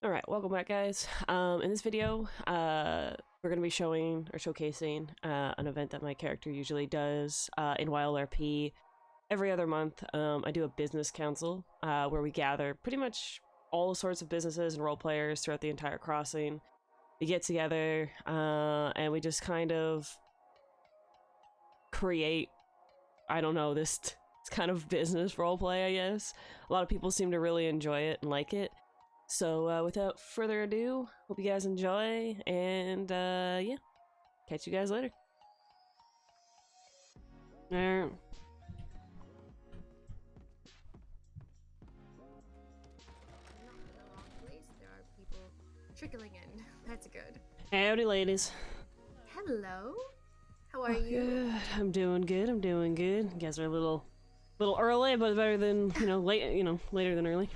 Alright, welcome back guys. In this video, we're going to be showing or showcasing an event that my character usually does in WildRP. Every other month, I do a business council where we gather pretty much all sorts of businesses and role players throughout the entire crossing. We get together and we just kind of create, I don't know, this kind of business roleplay, I guess. A lot of people seem to really enjoy it and like it. So without further ado, hope you guys enjoy, and yeah, catch you guys later. There are people trickling in. That's good. Howdy, ladies. Hello. How are you? Good. I'm doing good. I'm doing good. You guys are a little early, but better than later than early.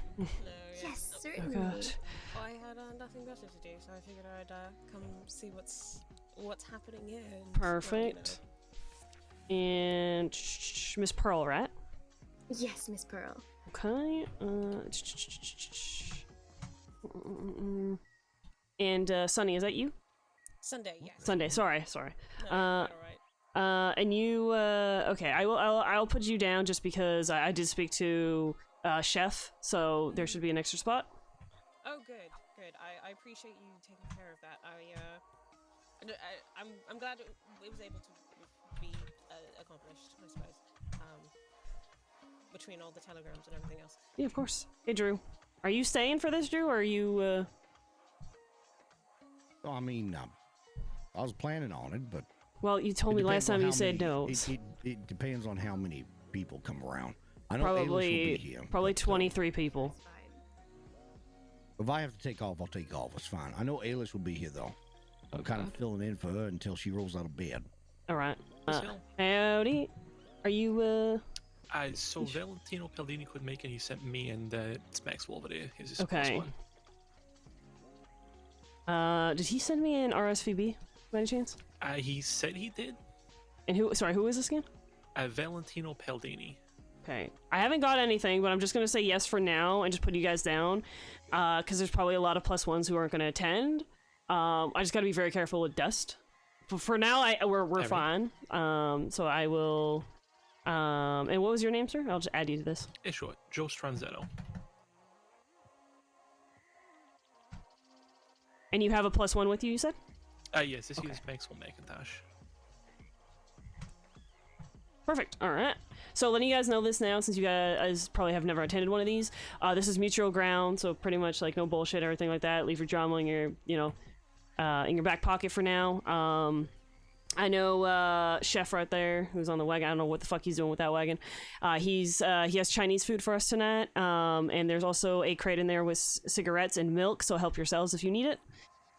Yes, Oh certainly. gosh. I had nothing better to do, so I figured I'd come see what's happening here. And, Perfect. And Miss Pearl, right? Yes, Miss Pearl. Okay. And Sunny, is that you? Sunday, yes. Sunday. Sorry. No, quite alright. And you, okay, I'll put you down just because I did speak to Chef, so there should be an extra spot. Oh, good. I appreciate you taking care of that. I'm glad it was able to be accomplished, I suppose. Between all the telegrams and everything else. Yeah, of course. Hey, Drew. Are you staying for this, Drew, or are you, I mean, I was planning on it, but... Well, you told me last time you said no. It depends on how many people come around. I know Aylish will be here, probably but, 23 people. That's fine. If I have to take off, I'll take off. It's fine. I know Aylish will be here, though. I'm kind of filling in for her until she rolls out of bed. All right. Howdy. Are you, So Valentino Paldini could make it. He sent me and it's Maxwell over there. He's his Okay. one. Did he send me an RSVP by any chance? He said he did. And who is this again? Valentino Paldini. Okay. I haven't got anything, but I'm just going to say yes for now and just put you guys down. Because there's probably a lot of +1s who aren't going to attend. I just got to be very careful with dust. But for now, we're fine. So I will... and what was your name, sir? I'll just add you to this. Yeah, sure. Joe Stranzetto. And you have a +1 with you, you said? Yes, this Okay. is Maxwell McIntosh. Perfect. All right. So letting you guys know this now, since you guys probably have never attended one of these, this is mutual ground, so pretty much like no bullshit or anything like that. Leave your drama in your, in your back pocket for now. I know Chef right there, who's on the wagon. I don't know what the fuck he's doing with that wagon. He has Chinese food for us tonight, and there's also a crate in there with cigarettes and milk, so help yourselves if you need it.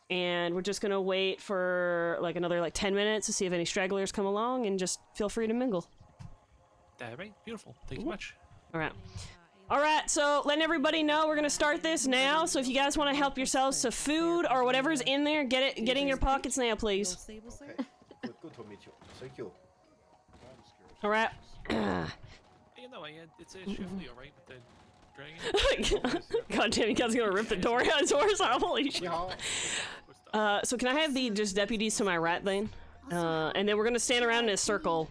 And we're just gonna wait for like another 10 minutes to see if any stragglers come along, and just feel free to mingle. Right, beautiful. Thank you much. All right, so letting everybody know we're gonna start this now. So if you guys want to help yourselves to food or whatever's in there, get in your pockets now, please. Okay. Good to meet you. Thank you. All right. It's a shift deal, right? With the dragon. God damn, you guys are gonna rip the door out his horse off. Holy shit. So can I have the just deputies to my right then? And then we're gonna stand around in a circle.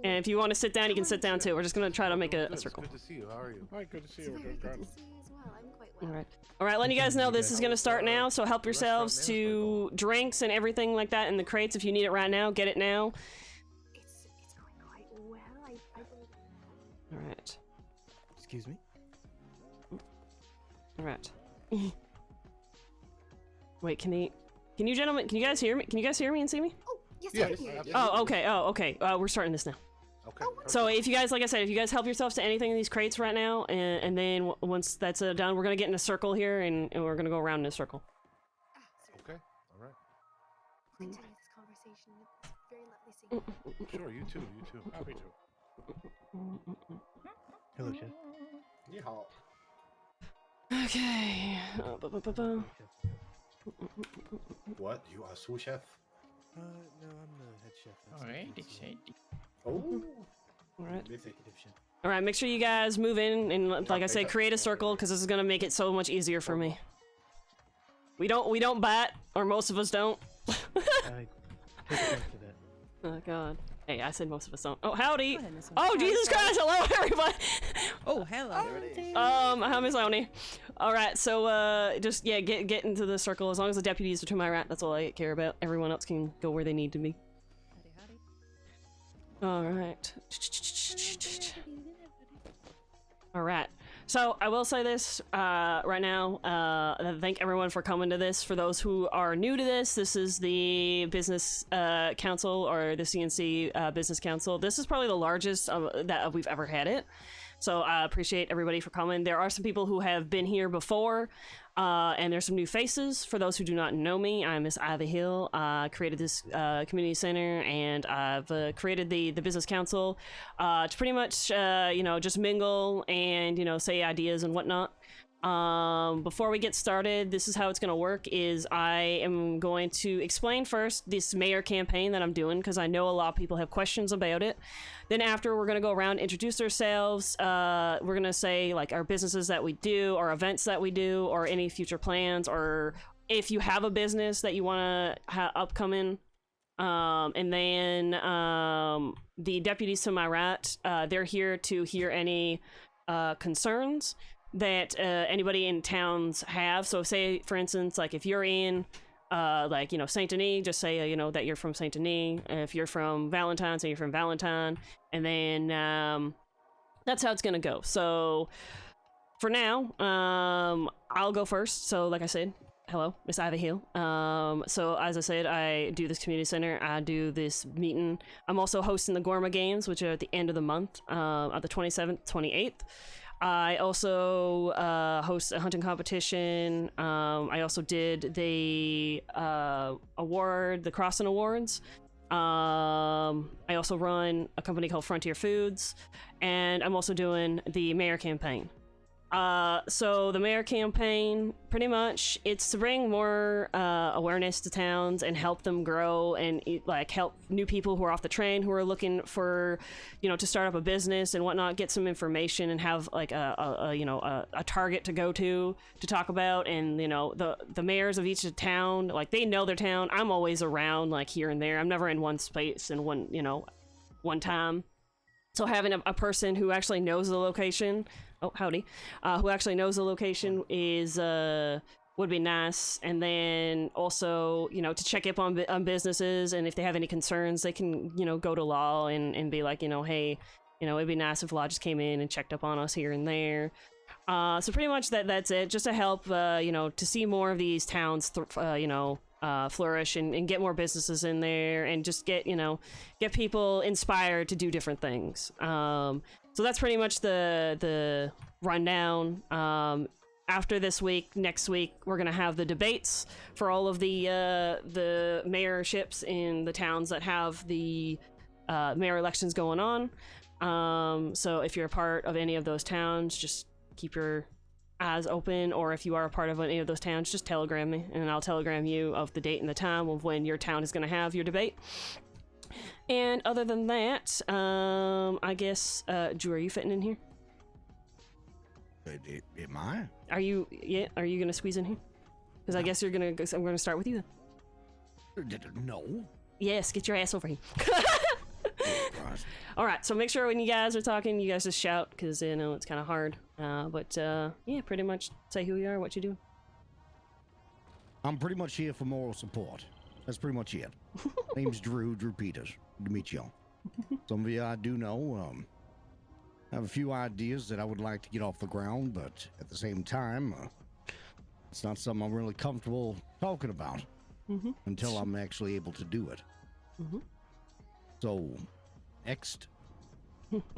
And if you want to sit down, you can sit down too. We're just gonna try to make a circle. Good to see you. How are you? Hi, good to see It's you. very good to see you as well. I'm quite well. All right, letting you guys know this is gonna start now. So help yourselves to drinks and everything like that in the crates. If you need it right now, get it now. It's going quite well. I believe. All right. Excuse me? All right. Wait, can you gentlemen, can you guys hear me? Can you guys hear me and see me? Oh, yes, I Yes. can hear you. Oh, okay. We're starting this now. Okay. So if you guys, like I said, if you guys help yourselves to anything in these crates right now, and then once that's done, we're gonna get in a circle here, and we're gonna go around in a circle. Okay. All right. Continue this conversation. It's very lovely seeing you. Sure. You too. You too. Happy to. Hello, Chef. Ni hao. Okay. What? You are sous chef? No, I'm the head chef. Alright, Oh. All right. Executive chef. All right. Make sure you guys move in and, like I said, create a circle because this is gonna make it so much easier for me. We don't bite, or most of us don't. I take offense to that. Oh god. Hey, I said most of us don't. Oh, howdy! Go ahead, Miss Oh, Oni. Jesus Christ! Hello, everybody! Oh, hello. Hi, Miss Oni. Alright, so, just, yeah, get into the circle. As long as the deputies are to my right, that's all I care about. Everyone else can go where they need to be. Alright. Alright. So, I will say this, right now, thank everyone for coming to this. For those who are new to this is the Business, Council, or the CNC, Business Council. This is probably the largest that we've ever had it. So I appreciate everybody for coming. There are some people who have been here before, and there's some new faces. For those who do not know me, I'm Miss Ivy Hill. I created this community center, and I've created the Business Council to pretty much, you know, just mingle and, you know, say ideas and whatnot. Before we get started, this is how it's going to work. Is I am going to explain first this mayor campaign that I'm doing, because I know a lot of people have questions about it. Then after, we're going to go around, introduce ourselves. We're going to say like our businesses that we do, or events that we do, or any future plans, or if you have a business that you want to have upcoming. And then the deputies to my right, they're here to hear any concerns that anybody in towns have. So say, for instance, like if you're in like, you know, Saint Denis, just say, you know, that you're from Saint Denis. If you're from Valentine, say you're from Valentine. And then that's how it's gonna go. So for now, I'll go first. So like I said, hello, Miss Ivy Hill. So as I said, I do this community center. I do this meeting. I'm also hosting the Gorma Games, which are at the end of the month, on the 27th, 28th. I also host a hunting competition. I also did the award, the Crossing Awards. I also run a company called Frontier Foods, and I'm also doing the mayor campaign. So the mayor campaign, pretty much, it's to bring more awareness to towns and help them grow, and like help new people who are off the train, who are looking for, you know, to start up a business and whatnot, get some information and have like a target to go to talk about. And you know, the mayors of each town, like they know their town. I'm always around, like here and there. I'm never in one space and one time. So having a person who actually knows the location, oh howdy, who actually knows the location is would be nice. And then also, you know, to check up on businesses, and if they have any concerns, they can, you know, go to law and be like, you know, hey, you know, it'd be nice if law just came in and checked up on us here and there. So pretty much that's it, just to help, you know, to see more of these towns, flourish and get more businesses in there, and just get people inspired to do different things. So that's pretty much the rundown. After this week, next week, we're gonna have the debates for all of the mayorships in the towns that have the mayor elections going on. So if you're a part of any of those towns, just keep your eyes open, or if you are a part of any of those towns, just telegram me, and I'll telegram you of the date and the time of when your town is going to have your debate. And other than that, I guess, Drew, are you fitting in here? Am I? Are you going to squeeze in here? Because I guess I'm going to start with you then. No. Yes, get your ass over here. All right, so make sure when you guys are talking, you guys just shout, because you know it's kind of hard. But yeah, pretty much say who you are, what you do. I'm pretty much here for moral support. That's pretty much it. Name's Drew Peters. Good to meet y'all. Some of you I do know. I have a few ideas that I would like to get off the ground, but at the same time, it's not something I'm really comfortable talking about until I'm actually able to do it. So, next.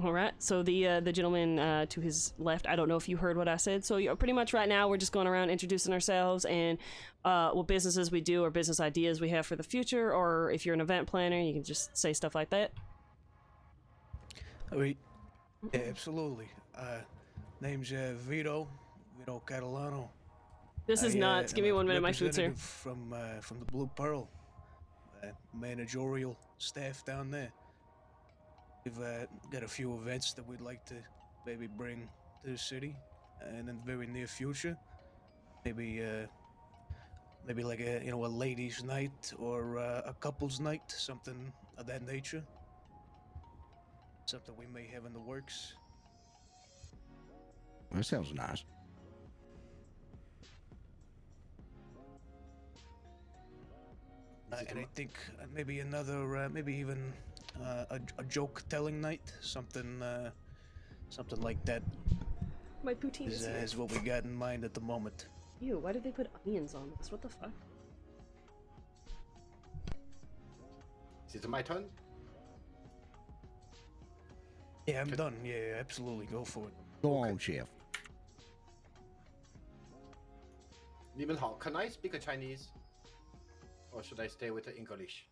All right. So the gentleman to his left, I don't know if you heard what I said. So pretty much right now we're just going around introducing ourselves and what businesses we do or business ideas we have for the future. Or if you're an event planner, you can just say stuff like that. Yeah, absolutely. Name's Vito Catalano. This is nuts. Give me 1 minute. My food's here. From the Blue Pearl, managerial staff down there. We've got a few events that we'd like to maybe bring to the city, and in the very near future, maybe maybe like a a ladies' night or a couples' night, something of that nature. Something we may have in the works. That sounds nice. Is it And a I think maybe another, maybe even a joke-telling night, something like that My poutine is here. is what we got in mind at the moment. Ew, why did they put onions on this? What the fuck? is it my turn? Yeah, I'm done. Yeah, absolutely, go for it. Go on, chef. 你们好, can I speak a Chinese? Or should I stay with the English?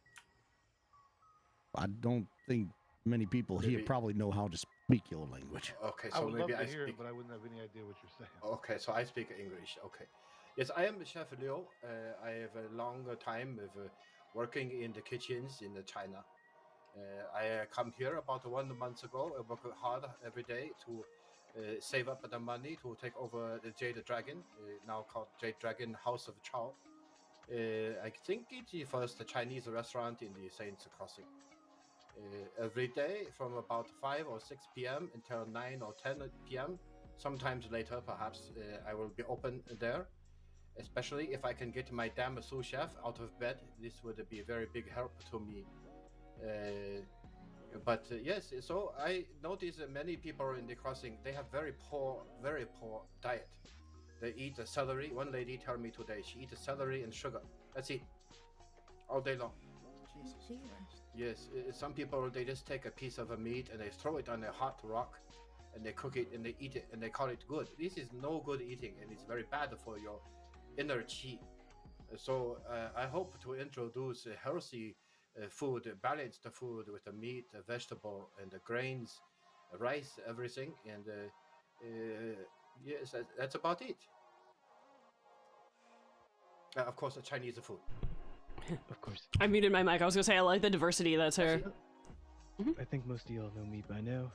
I don't think many people here Maybe- probably know how to speak your language. Okay, I so would love maybe to I hear speak. it, but I wouldn't have any idea what you're saying. Okay, so I speak English. Okay. Yes, I am Chef Liu. I have a long time of working in the kitchens in China. I come here about 1 month ago. I work hard every day to save up the money to take over the Jade Dragon, now called Jade Dragon House of Chow. I think it's the first Chinese restaurant in the Saints Crossing. Every day from about 5 or 6 p.m. until 9 or 10 p.m. Sometimes later, perhaps, I will be open there. Especially if I can get my damn sous chef out of bed. This would be a very big help to me. But yes, so I notice many people in the crossing, they have very poor diet. They eat celery. One lady told me today she eats celery and sugar. That's it. All day long. Jesus Christ. Yes, some people, they just take a piece of a meat and they throw it on a hot rock and they cook it and they eat it and they call it good. This is no good eating and it's very bad for your inner chi. So I hope to introduce healthy food, balanced food with the meat, vegetable, and the grains, rice, everything. And yes, that's about it. Of course, Chinese food. Of course. I muted my mic. I was gonna say I like the diversity that's her. I think most of y'all know me by now.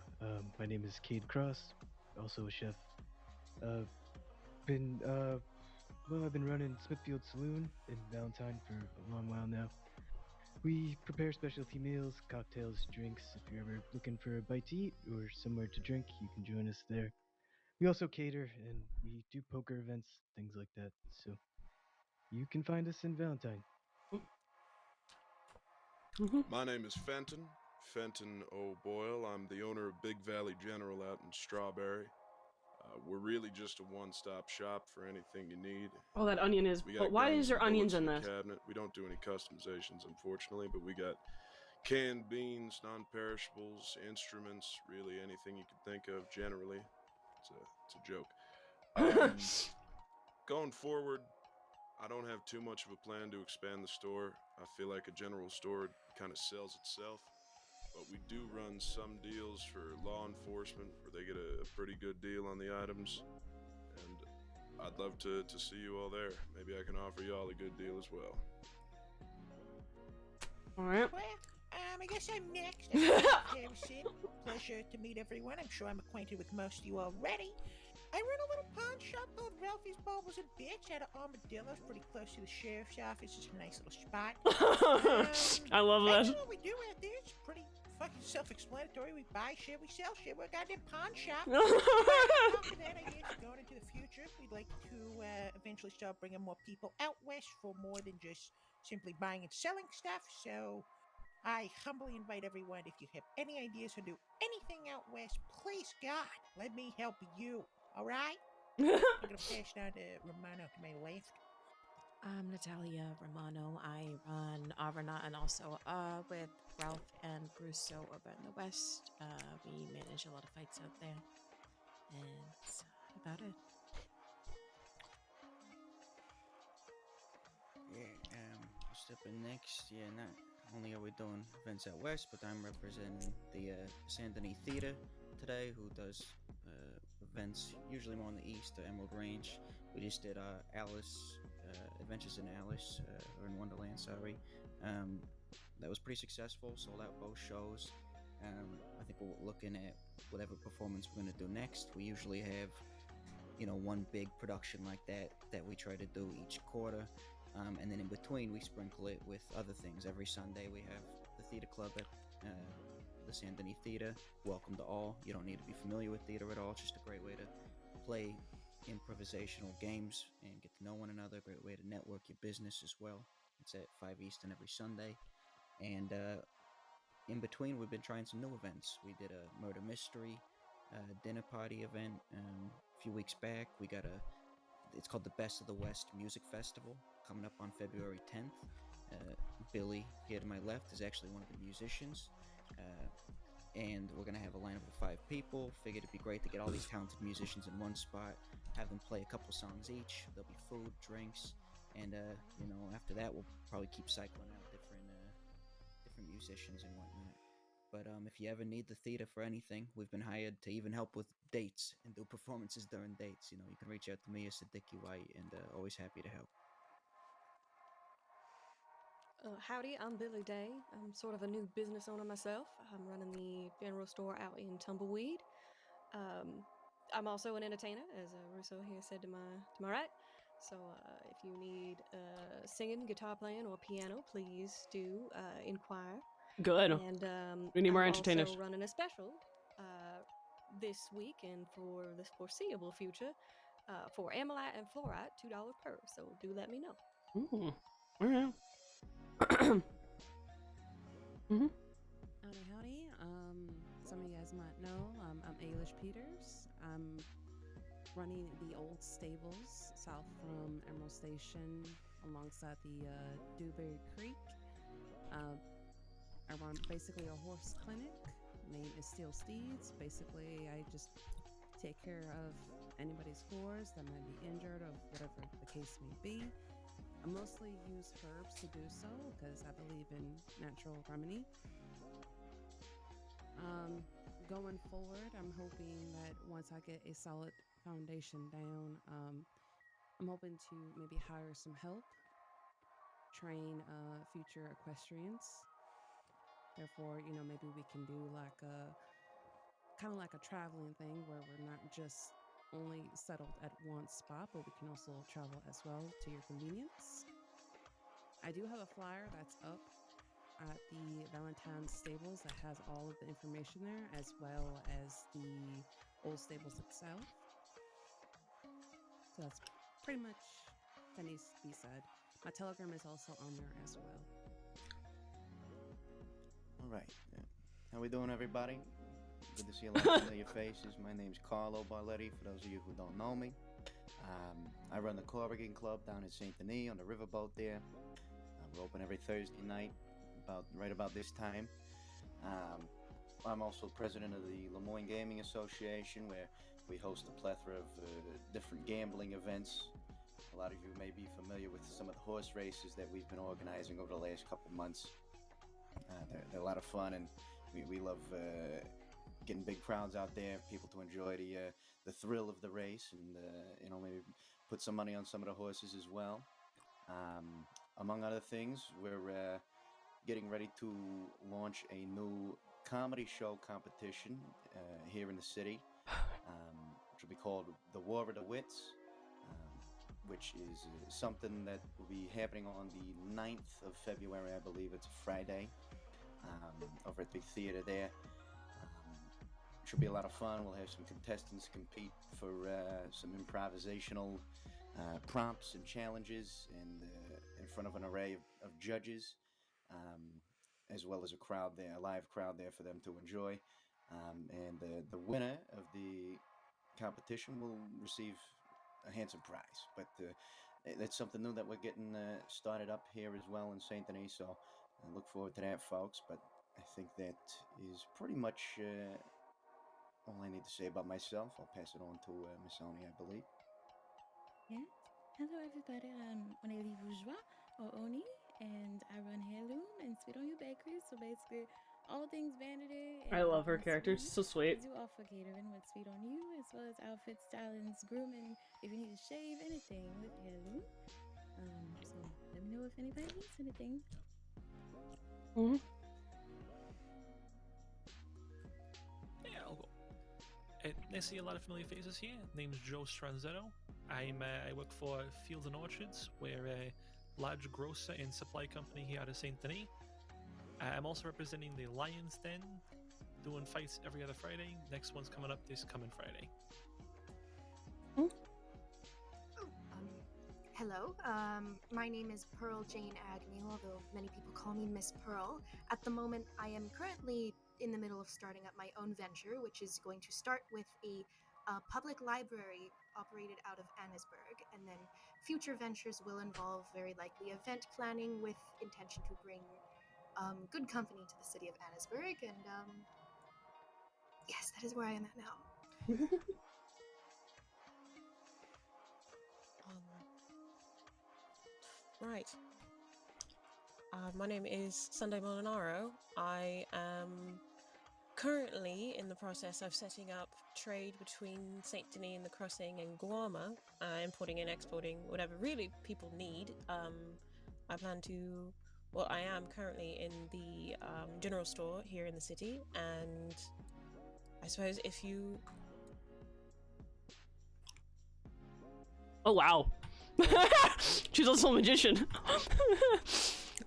My name is Cade Cross, also a chef. I've been running Smithfield Saloon in Valentine for a long while now. We prepare specialty meals, cocktails, drinks. If you're ever looking for a bite to eat or somewhere to drink, you can join us there. We also cater and we do poker events, things like that. So you can find us in Valentine. My name is Fenton O'Boyle. I'm the owner of Big Valley General out in Strawberry. We're really just a one-stop shop for anything you need. Oh, that onion is. We got But why guns is there and onions bullets in the this? cabinet. We don't do any customizations, unfortunately, but we got canned beans, non-perishables, instruments, really anything you can think of. Generally, it's a joke. Going forward, I don't have too much of a plan to expand the store. I feel like a general store kind of sells itself. But we do run some deals for law enforcement where they get a pretty good deal on the items. And I'd love to see you all there. Maybe I can offer you all a good deal as well. Alright. Well, I guess I'm next. I'm Harrison. Pleasure to meet everyone. I'm sure I'm acquainted with most of you already. I run a little pawn shop called Ralphie's Baubles and Bits out of Armadillo. It's pretty close to the sheriff's office. It's a nice little spot. I love that. Actually, what we do out there is pretty fucking self-explanatory. We buy shit, we sell shit. We're a goddamn pawn shop. After that, I guess going into the future, we'd like to eventually start bringing more people out west for more than just simply buying and selling stuff. So I humbly invite everyone, if you have any ideas to do anything out west, please God, let me help you. All right? I'm gonna pass down to Romano to my left. I'm Natalia Romano. I run Averna and also with Ralph and Bruce over in the west. We manage a lot of fights out there. And that's about it. Yeah, I'll step in next. Yeah, not only are we doing events out west, but I'm representing the Saint Denis Theater today, who does events usually more in the east, the Emerald Range. We just did Alice, Adventures in Alice, or in Wonderland, sorry. That was pretty successful, sold out both shows. I think we're looking at whatever performance we're going to do next. We usually have, one big production like that we try to do each quarter. And then in between, we sprinkle it with other things. Every Sunday, we have the theater club at the Saint Denis Theater. Welcome to all. You don't need to be familiar with theater at all. It's just a great way to play improvisational games and get to know one another. Great way to network your business as well. It's at 5 Eastern every Sunday. And in between, we've been trying some new events. We did a murder mystery dinner party event a few weeks back. We got it's called the Best of the West Music Festival coming up on February 10th. Billy, here to my left, is actually one of the musicians. And we're going to have a lineup of 5 people. Figured it'd be great to get all these talented musicians in one spot, have them play a couple songs each. There'll be food, drinks, and after that we'll probably keep cycling out different musicians and whatnot. But if you ever need the theater for anything, we've been hired to even help with dates and do performances during dates. You can reach out to me or Siddiqui White, and always happy to help. Howdy, I'm Billy Day. I'm sort of a new business owner myself. I'm running the general store out in Tumbleweed. I'm also an entertainer, as Russo here said to my right. So if you need singing, guitar playing, or piano, please do inquire. Good. And We need more I'm entertainers. also running a special this week and for the foreseeable future for Amylite and Fluoride, $2 per. So do let me know. Ooh. All right. Mm-hmm. Howdy. Some of you guys might know I'm Ailish Peters. I'm running the old stables south from Emerald Station alongside the Dewberry Creek. I run basically a horse clinic. Name is Steel Steeds. Basically, I just take care of anybody's horse that might be injured or whatever the case may be. I mostly use herbs to do so because I believe in natural remedy. Going forward, I'm hoping that once I get a solid foundation down, I'm hoping to maybe hire some help, train future equestrians. Therefore, maybe we can do like kind of like a traveling thing where we're not just only settled at one spot, but we can also travel as well to your convenience. I do have a flyer that's up at the Valentine's Stables that has all of the information there, as well as the old stables itself. So that's pretty much that needs to be said. My Telegram is also on there as well. All right. How we doing, everybody? Good to see a lot of familiar faces. My name's Carlo Barletti, for those of you who don't know me. I run the Corrigan Club down in Saint Denis on the riverboat there. We're open every Thursday night, right about this time. I'm also president of the Lemoyne Gaming Association, where we host a plethora of different gambling events. A lot of you may be familiar with some of the horse races that we've been organizing over the last couple months. They're a lot of fun, and we love getting big crowds out there, people to enjoy the thrill of the race, and maybe put some money on some of the horses as well. Among other things, we're getting ready to launch a new comedy show competition here in the city, which will be called The War of the Wits, which is something that will be happening on the 9th of February, I believe. It's a Friday, over at the theater there. It should be a lot of fun. We'll have some contestants compete for some improvisational prompts and challenges, and in front of an array of judges, as well as a live crowd there for them to enjoy. And the winner of the competition will receive a handsome prize. But that's something new that we're getting started up here as well in Saint Denis, so I look forward to that, folks. But I think that is pretty much all I need to say about myself. I'll pass it on to Miss Oni, I believe. Yes. Hello, everybody. I'm Oneli Bourgeois, or Oni, and I run Heirloom and Sweet on You Bakery. So basically, all things vanity. I love her and character. sweet. She's so sweet. We do offer catering with Sweet on You, as well as outfits, stylings, grooming. If you need to shave, anything with Heirloom. So let me know if anybody needs anything. Mm-hmm. Yeah, I'll go. I see a lot of familiar faces here. Name's Joe Stranzetto. I work for Fields and Orchards, where large grocer and supply company here out of Saint Denis. I'm also representing the Lion's Den, doing fights every other Friday. Next one's coming up this coming Friday. Hello, my name is Pearl Jane Agnew, although many people call me Miss Pearl. At the moment, I am currently in the middle of starting up my own venture, which is going to start with a public library operated out of Annesburg, and then future ventures will involve very likely event planning with intention to bring good company to the city of Annesburg, and yes, that is where I am at now. Right. My name is Sunday Molinaro. I am currently in the process of setting up trade between Saint Denis and the Crossing and Guarma, importing and exporting whatever really people need. I plan to, well, I am currently in the general store here in the city, and I suppose if you... Oh, wow. She's also a magician.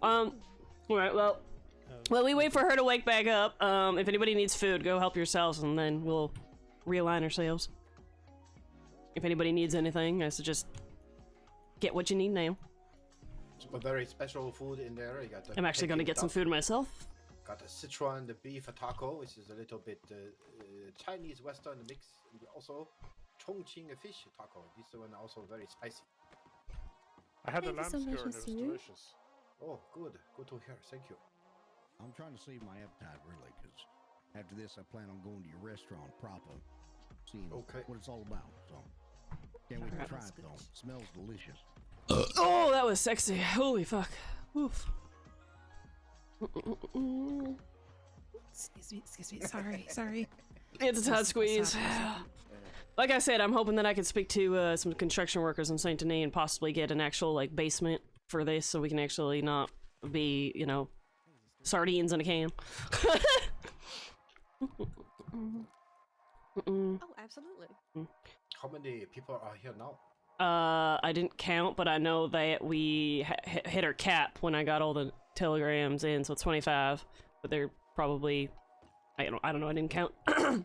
Alright, well, while we wait for her to wake back up, if anybody needs food, go help yourselves, and then we'll realign ourselves. If anybody needs anything, I suggest get what you need now. Some very special food in there. You got the I'm actually going to get some food myself. Got the Sichuan, the beef taco, which is a little bit Chinese Western mix, and also Chongqing fish taco. This one also very spicy. I had a Thank you lamb so much, skewer and it was Mr. delicious. Oh, good. Good to hear. Thank you. I'm trying to save my appetite, really, because after this, I plan on going to your restaurant proper, seeing what it's all about. So, can't wait to try it, though. Smells delicious. Oh, that was sexy. Holy fuck. Oof. Excuse me. Sorry. It's a tight squeeze. Like I said, I'm hoping that I could speak to some construction workers in Saint Denis and possibly get an actual like basement for this, so we can actually not be, you know, sardines in a can. Oh, absolutely. How many people are here now? I didn't count, but I know that we hit our cap when I got all the telegrams in, so it's 25. But they're probably, I don't know. I didn't count. I'd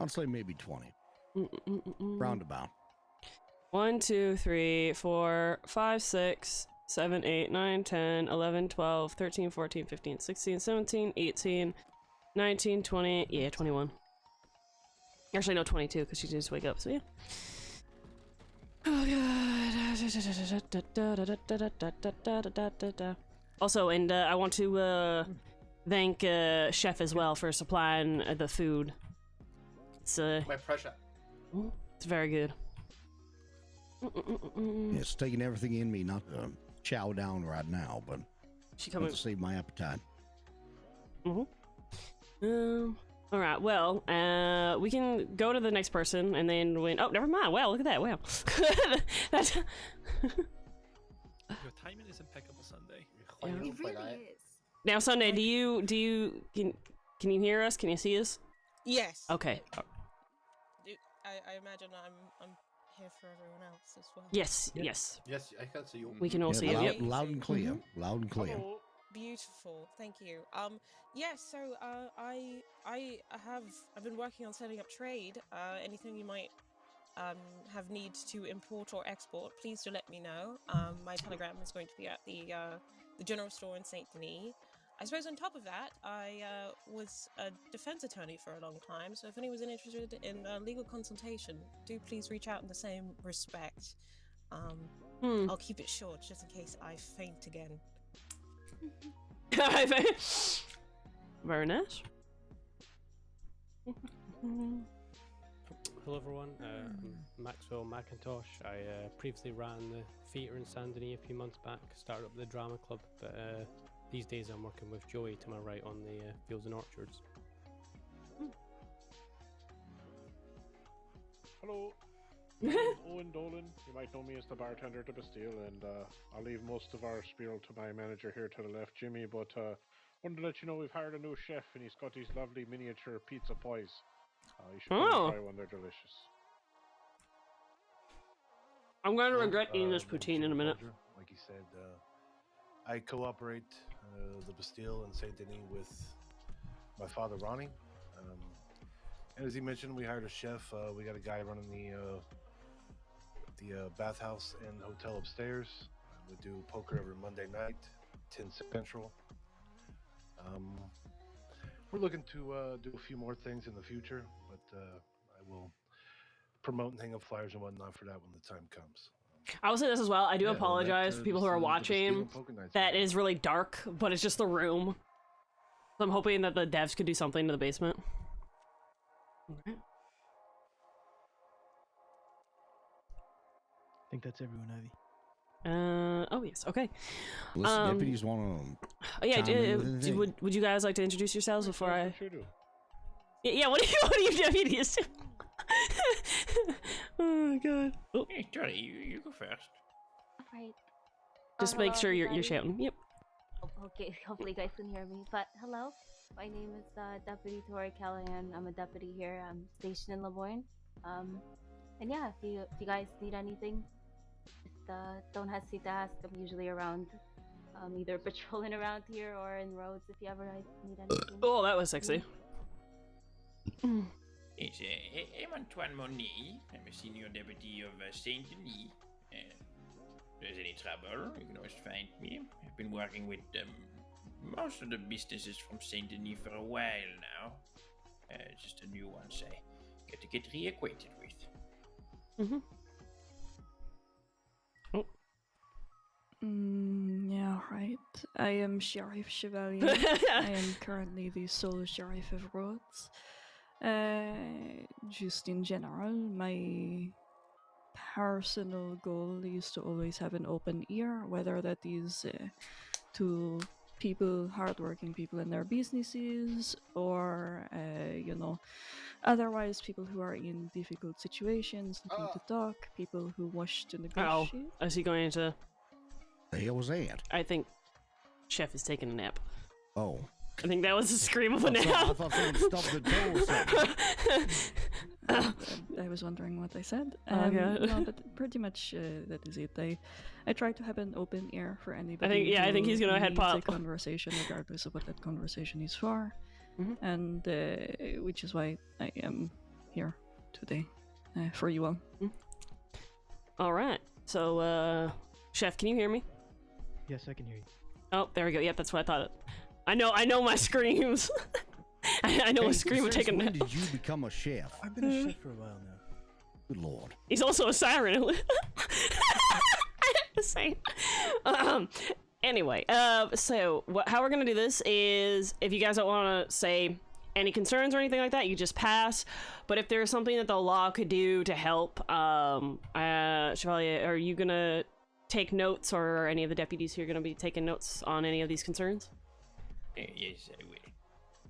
say maybe 20. Roundabout. 1, 2, 3, 4, 5, 6, 7, 8, 9, 10, 11, 12, 13, 14, 15, 16, 17, 18, 19, 20. Yeah, 21. Actually, no, 22, because she did just wake up, so yeah. Oh god. Also, and I want to thank Chef as well for supplying the food. It's my pleasure. It's very good. It's taking everything in me not to chow down right now, but she coming to save my appetite. All right. Well, we can go to the next person, and then when oh, never mind. Wow, look at that. Wow. That's Your timing is impeccable, Sunday. It really is. Now, Sunday, can you hear us? Can you see us? Yes. Okay. I imagine I'm here for everyone else as well. Yes. Yep. Yes. Yes, I can see you. We can all see you. Yep. Loud and clear. Loud and clear. Oh, beautiful. Thank you. Yes. So I've been working on setting up trade. Anything you might have need to import or export, please do let me know. My telegram is going to be at the general store in Saint Denis. I suppose on top of that, I was a defense attorney for a long time, so if anyone was interested in legal consultation, do please reach out in the same respect. I'll keep it short, just in case I faint again. Very nice. Hello everyone, I'm Maxwell McIntosh. I previously ran the theatre in Saint Denis a few months back, started up the drama club, but these days I'm working with Joey to my right on the Fields and Orchards. Hello, I'm Owen Dolan. You might know me as the bartender at the Bastille, and I'll leave most of our spiel to my manager here to the left, Jimmy, but wanted to let you know we've hired a new chef, and he's got these lovely miniature pizza pies. You should come and try one, they're delicious. I'm going to regret eating this poutine in a minute. like you said, I cooperate the Bastille and Saint Denis with my father, Ronnie. And as he mentioned, we hired a chef. We got a guy running the bathhouse and hotel upstairs. We do poker every Monday night, 10 Central. We're looking to do a few more things in the future, but I will promote and hang up flyers and whatnot for that when the time comes. I will say this as well. I do Yeah, apologize for people who are the Bastille watching. and poker nights That going on. is really dark, but it's just the room. So I'm hoping that the devs could do something to the basement. Alright. I think that's everyone, Ivy. Oh yes, okay. Listen, deputies want to. Yeah, would you guys like to introduce yourselves before I? Sure do. Yeah, what do you deputies do? Oh my god. Oh. Hey, Charlie, you go first. Right. Just make hello, sure you're everybody. shouting. Yep. Oh, okay, hopefully you guys can hear me. But hello, my name is Deputy Tori Callahan. I'm a deputy here. I'm stationed in Lemoyne. And yeah, if you guys need anything, just don't hesitate to ask. I'm usually around, either patrolling around here or in roads if you ever need anything. Oh, that was sexy. Yes, I'm Antoine Monet. I'm a senior deputy of Saint Denis. If there's any trouble, you can always find me. I've been working with most of the businesses from Saint Denis for a while now. Just the new ones I get to get reacquainted with. Mm-hmm. Oh. Yeah, right. I am Sheriff Chevalier. I am currently the sole Sheriff of Rhodes. Just in general, my personal goal is to always have an open ear, whether that is to people, hardworking people in their businesses, or otherwise people who are in difficult situations, looking to talk, people who wish to negotiate. Is he going to? The hell was that? I think Chef is taking a nap. Oh. I think that was a scream of a nap. I thought someone stopped the door or something. I was wondering what I said. Okay. No, but pretty much that is it. I try to have an open ear for anybody. I think he's gonna head needs pop. a conversation, regardless of what that conversation is for, and which is why I am here today for you all. All right. So, Chef, can you hear me? Yes, I can hear you. Oh, there we go. Yep, that's what I thought. I know my screams. I know a scream would take a nap. When did you become a chef? I've been a chef for a while now. Good lord. He's also a siren. I have to say. Anyway, so how we're gonna do this is, if you guys don't want to say any concerns or anything like that, you just pass. But if there's something that the law could do to help, Chevalier, are you gonna take notes, or are any of the deputies here gonna be taking notes on any of these concerns? Yes, I will.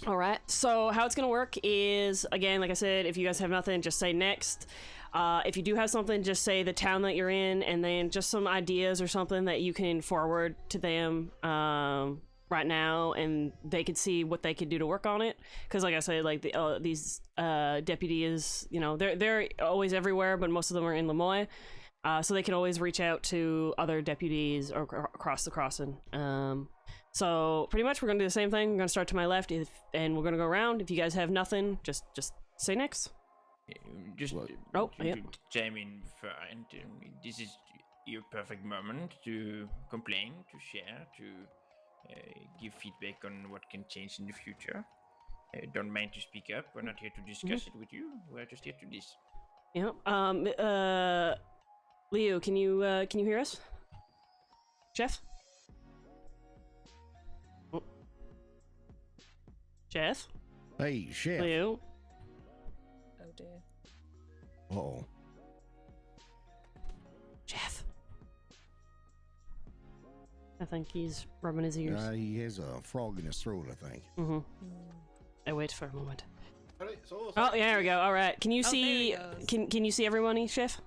All right, so how it's gonna work is, again, like I said, if you guys have nothing, just say next. If you do have something, just say the town that you're in, and then just some ideas or something that you can forward to them right now, and they could see what they could do to work on it. Because like I said, like these deputies, they're always everywhere, but most of them are in Lemoyne. So they can always reach out to other deputies or across the crossing. So pretty much we're gonna do the same thing. We're gonna start to my left, and we're gonna go around. If you guys have nothing, just say next. Just to chime in front. This is your perfect moment to complain, to share, to give feedback on what can change in the future. Don't mind to speak up. We're not here to discuss it with you. We're just here to this. Yeah. Leo, can you hear us? Jeff? Oh. Jeff? Hey, Chef. Leo? Oh dear. Uh-oh. Jeff? I think he's rubbing his ears. He has a frog in his throat, I think. Mm-hmm. I wait for a moment. So, Oh, yeah, there we go. All right. Can you Oh, see? there he goes. Can you see everybody, Chef?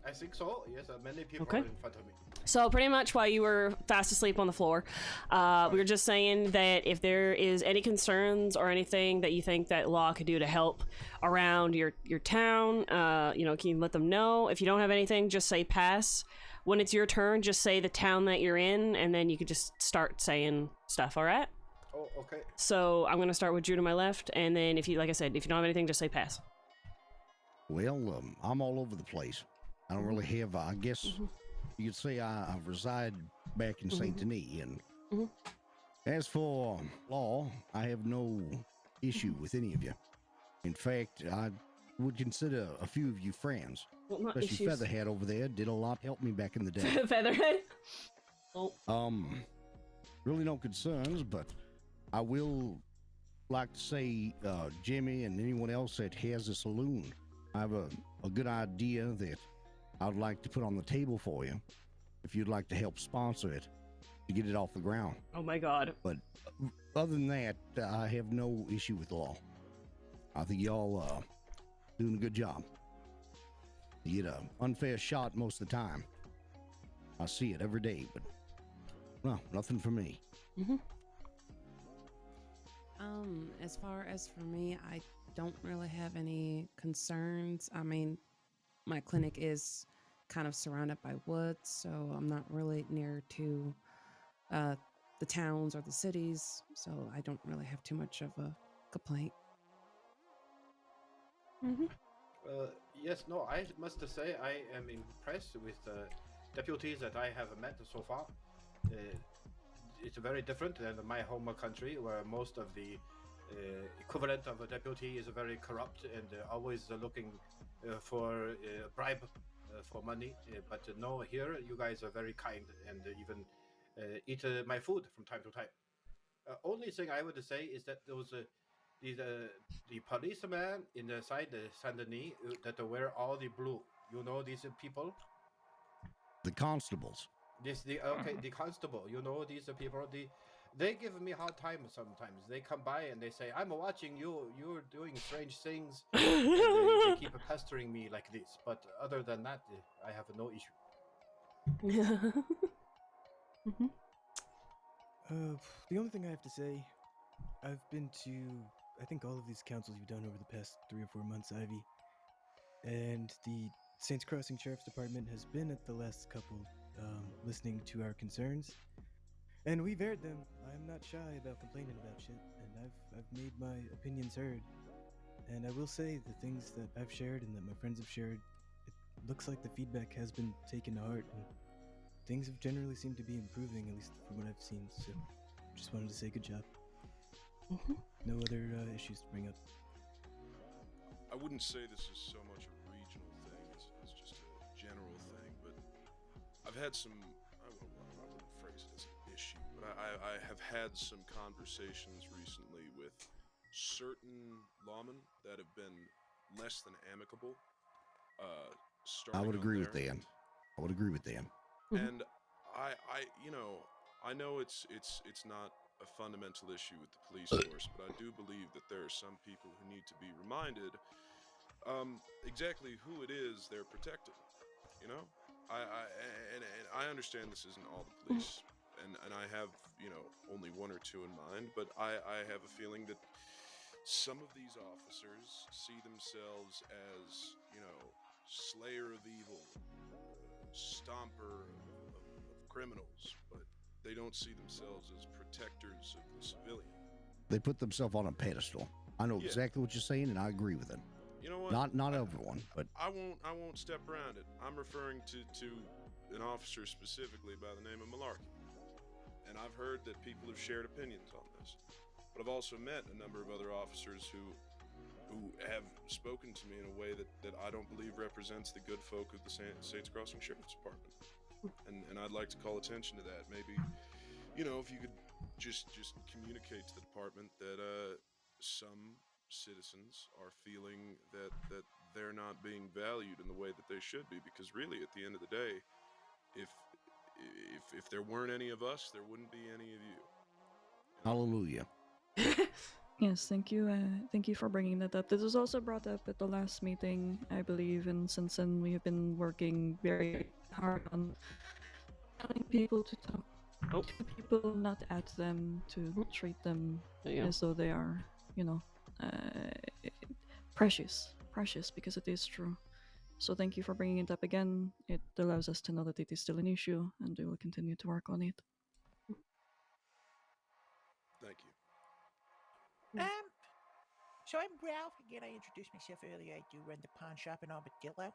I think so. Yes, many people Okay. are in front of me. So pretty much while you were fast asleep on the floor, we were just saying that if there is any concerns or anything that you think that law could do to help around your town, can you let them know? If you don't have anything, just say pass. when it's your turn, just say the town that you're in, and then you could just start saying stuff, all right? Oh, okay. So I'm going to start with Drew to my left, and then if you, like I said, if you don't have anything, just say pass. Well, I'm all over the place. I don't really have, I guess you could say I reside back in Saint Denis. And as for law, I have no issue with any of you. In fact, I would consider a few of you friends. Well, not Especially issues. Featherhead over there did a lot to help me back in the day. Featherhead? Oh. Really no concerns, but I will like to say, Jimmy and anyone else that has a saloon, I have a good idea that I'd like to put on the table for you if you'd like to help sponsor it to get it off the ground. Oh my god. But other than that, I have no issue with the law. I think y'all doing a good job. You get an unfair shot most of the time. I see it every day, but no, nothing for me. As far as for me, I don't really have any concerns. I mean, my clinic is kind of surrounded by woods, so I'm not really near to the towns or the cities, so I don't really have too much of a complaint. Yes, no, I must say I am impressed with the deputies that I have met so far. It's very different than my home country, where most of the equivalent of a deputy is very corrupt and always looking for bribe for money. But no, here you guys are very kind and even eat my food from time to time. Only thing I would say is that those the policeman inside the Saint Denis that wear all the blue. You know these people? The constables. The constable. You know these people. They give me a hard time sometimes. They come by and they say, "I'm watching you. You're doing strange things." And they keep pestering me like this. But other than that, I have no issue. The only thing I have to say, I've been to, I think, all of these councils you've done over the past 3 or 4 months, Ivy. And the Saints Crossing Sheriff's Department has been at the last couple, listening to our concerns. And we've aired them. I'm not shy about complaining about shit, and I've made my opinions heard. And I will say the things that I've shared and that my friends have shared, it looks like the feedback has been taken to heart, and things have generally seemed to be improving, at least from what I've seen. So, just wanted to say good job. No other issues to bring up. I wouldn't say this is so much a regional thing as just a general thing, but I've had some, I wouldn't phrase it as an issue, but I have had some conversations recently with certain lawmen that have been less than amicable. I would agree with them. them. I would agree with them. And I know it's not a fundamental issue with the police force, but I do believe that there are some people who need to be reminded exactly who it is they're protecting. You know, I understand this isn't all the police, and I have only one or two in mind, but I have a feeling that some of these officers see themselves as slayer of evil, stomper of criminals, but they don't see themselves as protectors of the civilian. They put themselves on a pedestal. I know exactly what you're saying, and I agree with it. You know what? Not everyone, but I won't step around it. I'm referring to an officer specifically by the name of Malarkey, and I've heard that people have shared opinions on this. But I've also met a number of other officers who have spoken to me in a way that I don't believe represents the good folk of the Saints Crossing Sheriff's Department. And I'd like to call attention to that. Maybe, if you could just communicate to the department that some citizens are feeling that they're not being valued in the way that they should be. Because really, at the end of the day, if there weren't any of us, there wouldn't be any of you. hallelujah. Yes, thank you. Thank you for bringing that up. This was also brought up at the last meeting, I believe, and since then we have been working very hard on telling people to talk to people, not at them, to treat them as though they are, precious, because it is true. So thank you for bringing it up again. It allows us to know that it is still an issue, and we will continue to work on it. Thank you. So I'm Ralph. Again, I introduced myself earlier. I do run the pawn shop in Armadillo.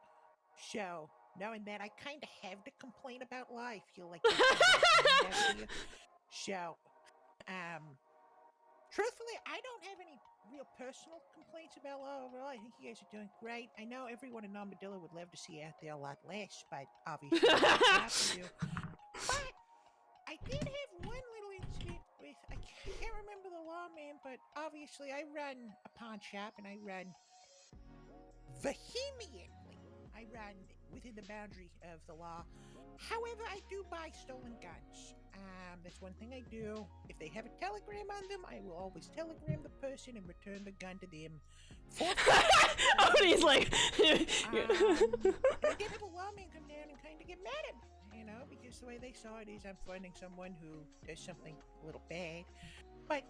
So, knowing that, I kind of have to complain about law. I feel like that's kind of out here. So, truthfully, I don't have any real personal complaints about law overall. I think you guys are doing great. I know everyone in Armadillo would love to see you out there a lot less, but obviously, that's to do. But I did have one little incident with, I can't remember the lawman, but obviously I run a pawn shop and I run vehemently. I run within the boundary of the law. However, I do buy stolen guns. That's one thing I do. If they have a telegram on them, I will always telegram the person and return the gun to them. Oh, he's like... I did have a lawman come down and kind of get mad at me. You know, because the way they saw it is I'm finding someone who does something a little bad. But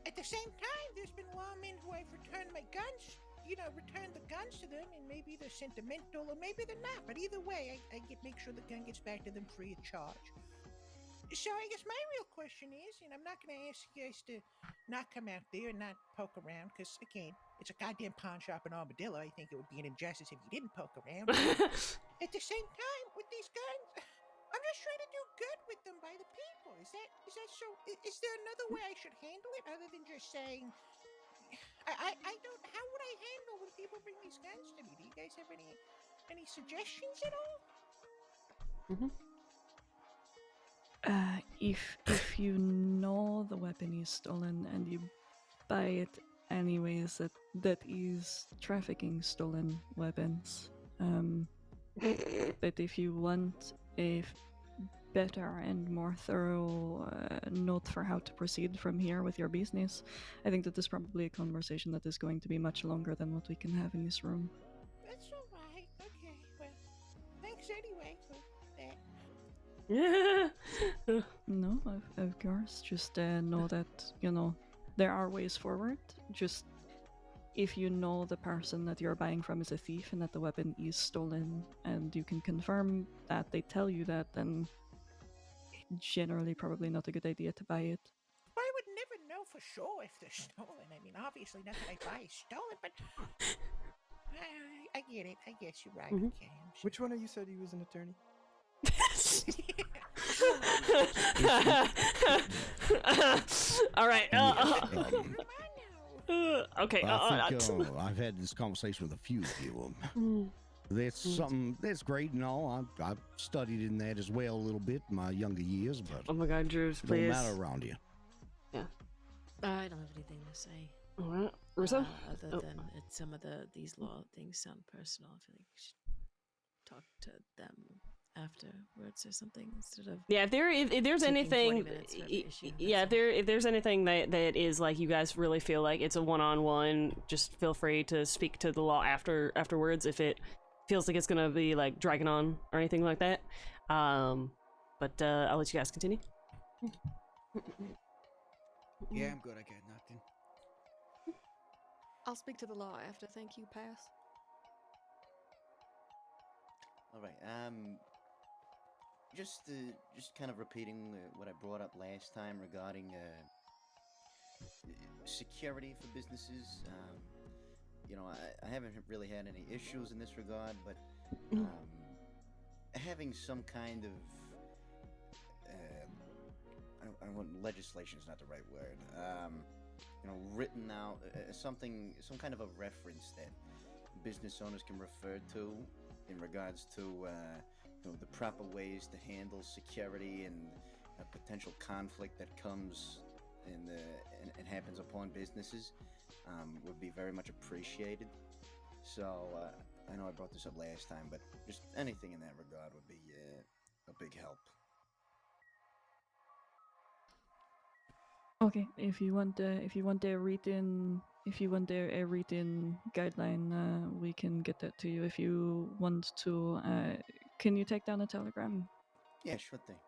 at the same time, there's been lawmen who I've returned my guns, returned the guns to them, and maybe they're sentimental or maybe they're not. But either way, I make sure the gun gets back to them free of charge. So I guess my real question is, and I'm not going to ask you guys to not come out there and not poke around, because again, it's a goddamn pawn shop in Armadillo. I think it would be an injustice if you didn't poke around. At the same time, with these guns, I'm just trying to do good with them by the people. Is that so? Is there another way I should handle it other than just saying, I don't? How would I handle when people bring these guns to me? Do you guys have any suggestions at all? If you know the weapon is stolen and you buy it anyways, that is trafficking stolen weapons. But if you want a better and more thorough note for how to proceed from here with your business, I think that is probably a conversation that is going to be much longer than what we can have in this room. That's all right. Okay. Well, thanks anyway for that. No, of course. Just know that, there are ways forward. Just if you know the person that you're buying from is a thief and that the weapon is stolen and you can confirm that they tell you that, then generally probably not a good idea to buy it. I would never know for sure if they're stolen. I mean, obviously nothing I buy is stolen, but I get it. I guess you're right. Okay. Which one of you said he was an attorney? All right. Okay. I think I've had this conversation with a few of you. That's something that's great and all. I've studied in that as well a little bit in my younger years, but oh my God, Drews, it please. don't matter around you. Yeah. I don't have anything to say. All right, Russo. Other than some of these law things sound personal. I feel like we should talk to them afterwards or something instead of if there's anything if there's anything that is like you guys really feel like it's a one-on-one, just feel free to speak to the law afterwards if it feels like it's gonna be like dragging on or anything like that. But I'll let you guys continue. Yeah, I'm good. I got nothing. I'll speak to the law after. Thank you. Pass. All right. Just kind of repeating what I brought up last time regarding security for businesses. I haven't really had any issues in this regard, but having some kind of I want legislation is not the right word. Written out some kind of a reference that business owners can refer to in regards to the proper ways to handle security and a potential conflict that comes and happens upon businesses would be very much appreciated. So I know I brought this up last time, but just anything in that regard would be a big help. Okay, if you want a written guideline, we can get that to you. If you want to, can you take down a telegram? Yeah, sure thing.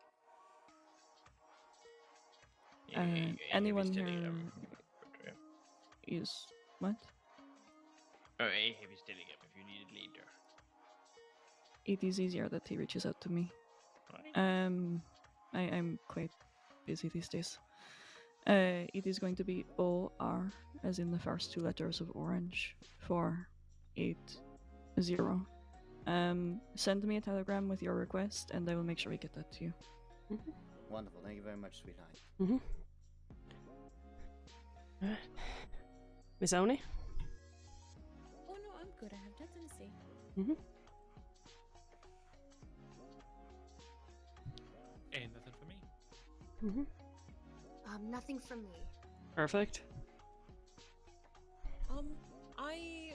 Anyone here is what? I have his telegram if you need it later. it is easier that he reaches out to me. Right. I'm quite busy these days. It is going to be OR, as in the first 2 letters of orange, 480. Send me a telegram with your request, and I will make sure we get that to you. Wonderful. Thank you very much, sweetheart. Miss Oni? Oh no, I'm good. I have nothing to say. And nothing for me. Nothing from me. Perfect. I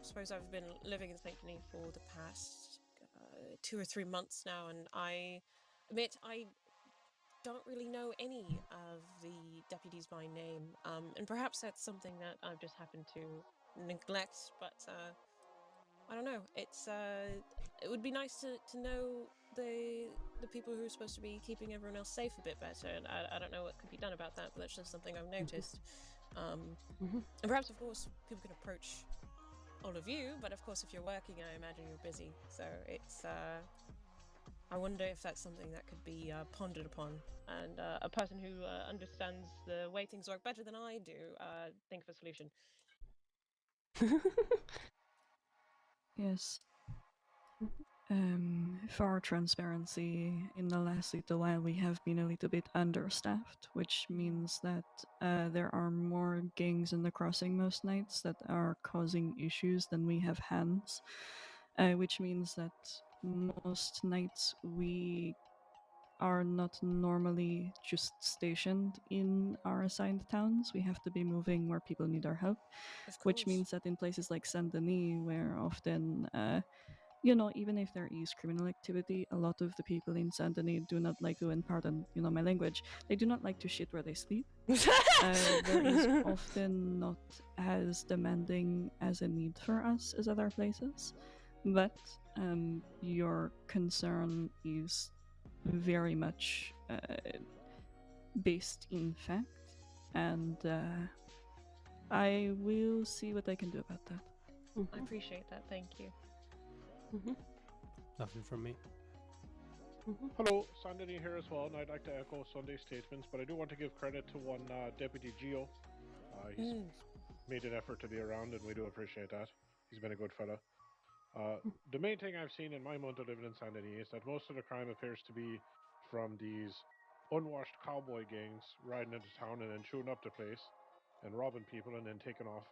suppose I've been living in St. Denis for the past 2 or 3 months now, and I admit I don't really know any of the deputies by name, and perhaps that's something that I've just happened to neglect, but I don't know. It would be nice to know the people who are supposed to be keeping everyone else safe a bit better, and I don't know what could be done about that, but that's just something I've noticed. And perhaps, of course, people can approach all of you, but of course if you're working, I imagine you're busy, so it's I wonder if that's something that could be pondered upon, and a person who understands the way things work better than I do think of a solution. Yes. For transparency, in the last little while we have been a little bit understaffed, which means that there are more gangs in the crossing most nights that are causing issues than we have hands, which means that most nights we are not normally just stationed in our assigned towns. We have to be moving where people need our help, which means that in places like Saint Denis, where often even if there is criminal activity, a lot of the people in Saint Denis do not like to, and pardon, my language, they do not like to shit where they sleep. There is often not as demanding as a need for us as other places, but your concern is very much based in fact, and I will see what I can do about that. I appreciate that, thank you. Nothing from me. Hello, Sandini here as well, and I'd like to echo Sunday's statements, but I do want to give credit to one Deputy Gio. He's made an effort to be around, and we do appreciate that. He's been a good fella. The main thing I've seen in my month of living in Sandini is that most of the crime appears to be from these unwashed cowboy gangs riding into town and then chewing up the place and robbing people and then taking off.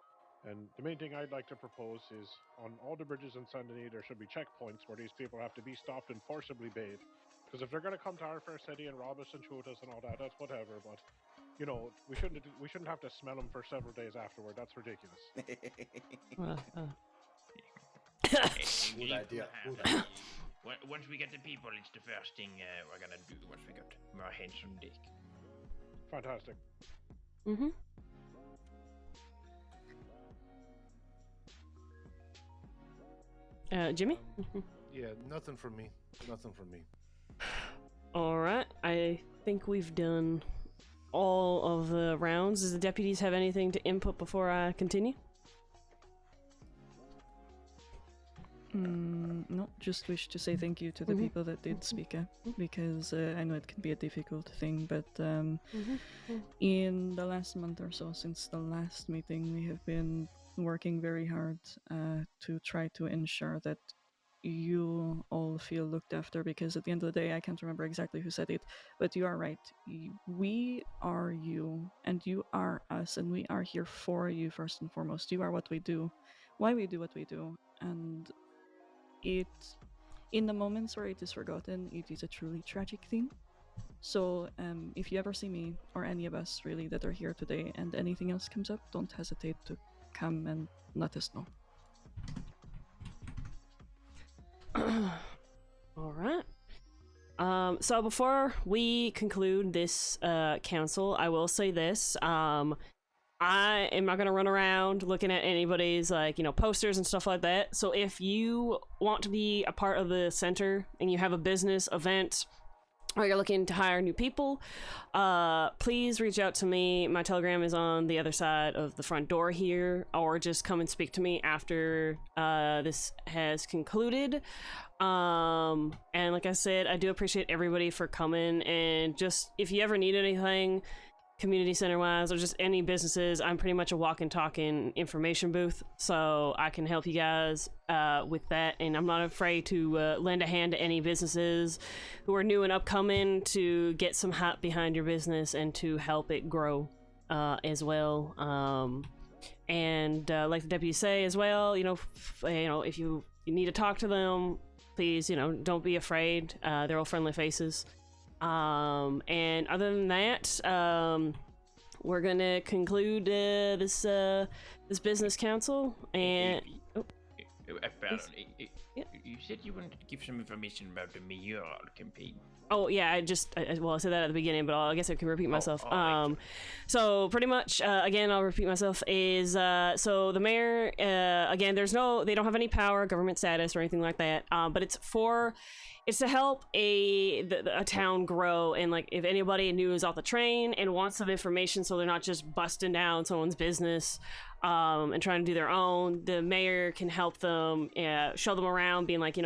And the main thing I'd like to propose is on all the bridges in Saint Denis, there should be checkpoints where these people have to be stopped and forcibly bathed. Because if they're going to come to our fair city and rob us and shoot us and all that, that's whatever. But we shouldn't have to smell them for several days afterward. That's ridiculous. Good idea. Once we get the people, it's the first thing we're gonna do. Once we got more hands on deck. Fantastic. Jimmy? Yeah, nothing from me. Nothing from me. Alright, I think we've done all of the rounds. Does the deputies have anything to input before I continue? No, just wish to say thank you to the people that did speak up, because I know it can be a difficult thing, but in the last month or so, since the last meeting, we have been working very hard to try to ensure that you all feel looked after, because at the end of the day, I can't remember exactly who said it, but you are right. We are you, and you are us, and we are here for you first and foremost. You are what we do, why we do what we do, and in the moments where it is forgotten, it is a truly tragic thing. So if you ever see me, or any of us really that are here today, and anything else comes up, don't hesitate to come and let us know. Alright. So before we conclude this council, I will say this. I am not going to run around looking at anybody's, posters and stuff like that. So if you want to be a part of the center and you have a business, event, or you're looking to hire new people, please reach out to me. My Telegram is on the other side of the front door here, or just come and speak to me after this has concluded. And like I said, I do appreciate everybody for coming, and just if you ever need anything community center wise or just any businesses, I'm pretty much a walking talking information booth, so I can help you guys with that. And I'm not afraid to lend a hand to any businesses who are new and upcoming to get some hype behind your business and to help it grow as well. And like the deputy say as well, if you need to talk to them, please, don't be afraid. They're all friendly faces. And other than that, we're gonna conclude this business council. And pardon, you said you wanted to give some information about the mayoral campaign. Oh yeah, I said that at the beginning, but I guess I can repeat myself. So pretty much, again, I'll repeat myself. Is so the mayor, again, they don't have any power, government status, or anything like that. But it's to help a town grow, and like if anybody new is off the train and wants some information, so they're not just busting down someone's business and trying to do their own, the mayor can help them, show them around, being like,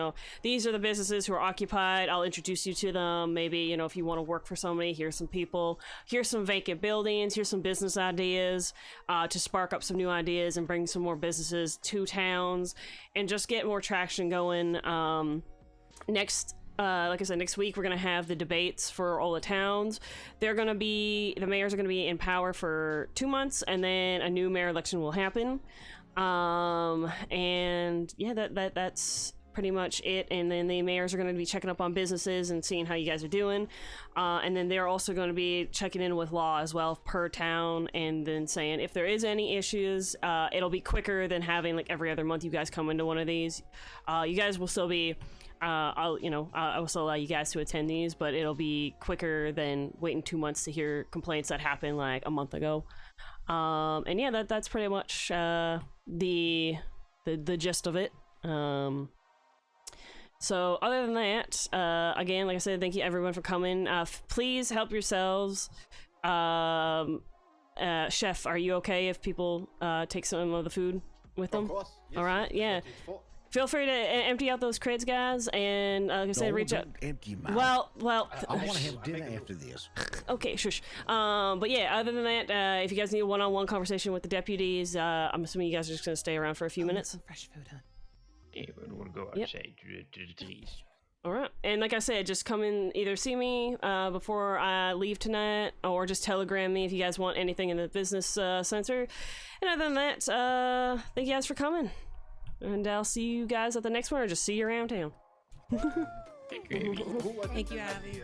these are the businesses who are occupied. I'll introduce you to them. Maybe if you want to work for somebody, here's some people. Here's some vacant buildings. Here's some business ideas to spark up some new ideas and bring some more businesses to towns and just get more traction going. Next, like I said, next week we're gonna have the debates for all the towns. The mayors are gonna be in power for 2 months, and then a new mayor election will happen. And yeah, that's pretty much it. And then the mayors are gonna be checking up on businesses and seeing how you guys are doing. And then they're also gonna be checking in with law as well per town, and then saying if there is any issues, it'll be quicker than having like every other month you guys come into one of these. You guys will still be. I will still allow you guys to attend these, but it'll be quicker than waiting 2 months to hear complaints that happened like a month ago. And yeah, that's pretty much the gist of it. So other than that, again, like I said, thank you everyone for coming. Please help yourselves. Chef, are you okay if people take some of the food with them? Of course. Yes, all right, yeah. Feel free to empty out those crates, guys, and like I said, reach out. Empty them out. Well, I want to have dinner after this. Okay, shush. But yeah, other than that, if you guys need a one-on-one conversation with the deputies, I'm assuming you guys are just gonna stay around for a few minutes. Some fresh food, huh? Yeah, we don't want to go outside to the trees. All right, and like I said, just come and either see me before I leave tonight, or just telegram me if you guys want anything in the business center. And other than that, thank you guys for coming. And I'll see you guys at the next one, or just see you around town. Thank you, Abby. Thank you, Abby.